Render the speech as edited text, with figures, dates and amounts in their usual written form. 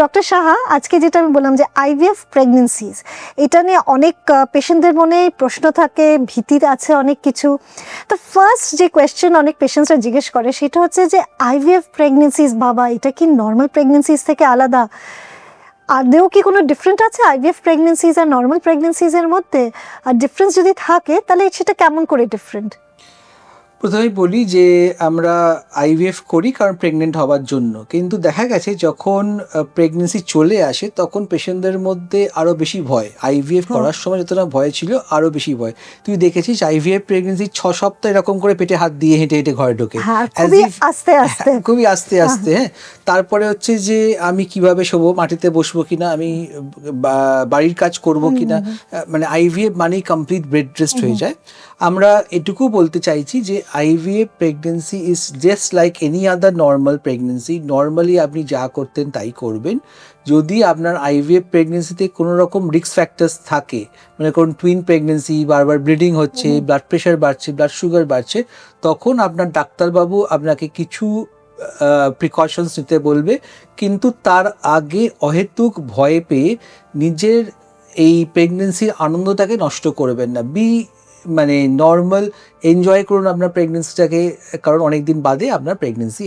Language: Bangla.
ডক্টর সাহা, আজকে যেটা আমি বললাম যে আইভিএফ প্রেগনেন্সিজ, এটা নিয়ে অনেক পেশেন্টদের মনে প্রশ্ন থাকে, ভীতির আছে অনেক কিছু। তো ফার্স্ট যে কোয়েশ্চেন অনেক পেশেন্টসরা জিজ্ঞেস করে সেটা হচ্ছে যে আইভিএফ প্রেগনেন্সিজ বাবা, এটা কি নর্মাল প্রেগনেন্সিজ থেকে আলাদা? আদেও কি কোনো ডিফারেন্ট আছে আইভিএফ প্রেগনেন্সিজ আর নর্মাল প্রেগনেন্সিজের মধ্যে? আর ডিফারেন্স যদি থাকে তাহলে সেটা কেমন করে ডিফারেন্ট? প্রথমেই বলি যে আমরা আইভিএফ করি কারণ প্রেগনেন্ট হওয়ার জন্য, কিন্তু দেখা গেছে যখন প্রেগনেন্সি চলে আসে তখন পেশেন্টদের মধ্যে আরও বেশি ভয়। আইভিএফ করার সময় যতটা ভয় ছিল আরও বেশি ভয়। তুই দেখেছিস আইভিএফ প্রেগনেন্সি 6 সপ্তাহ এরকম করে পেটে হাত দিয়ে হেঁটে হেঁটে ঘরে ঢোকে, খুবই আস্তে আস্তে। হ্যাঁ, তারপরে হচ্ছে যে আমি কিভাবে শোবো, মাটিতে বসবো কিনা, আমি বাড়ির কাজ করবো কিনা, মানে আইভিএফ মানেই কমপ্লিট বেড রেস্ট হয়ে যায়। আমরা এটুকু বলতে চাইছি যে IVF pregnancy is just like any other normal pregnancy. Normally আপনি যা করতেন তাই করবেন। যদি আপনার আইভিএফ প্রেগনেন্সিতে কোনো রকম রিস্ক ফ্যাক্টার্স থাকে, মানে কোনো টুইন প্রেগনেন্সি, বারবার ব্লিডিং হচ্ছে, ব্লাড প্রেশার বাড়ছে, ব্লাড সুগার বাড়ছে, তখন আপনার ডাক্তারবাবু আপনাকে কিছু প্রিকশনস নিতে বলবে। কিন্তু তার আগে অহেতুক ভয় পেয়ে নিজের এই প্রেগনেন্সির আনন্দটাকে নষ্ট করবেন না। মানে নর্মাল এনজয় করুন আপনার প্রেগনেন্সিটাকে, কারণ অনেক দিন বাদে আপনার প্রেগনেন্সি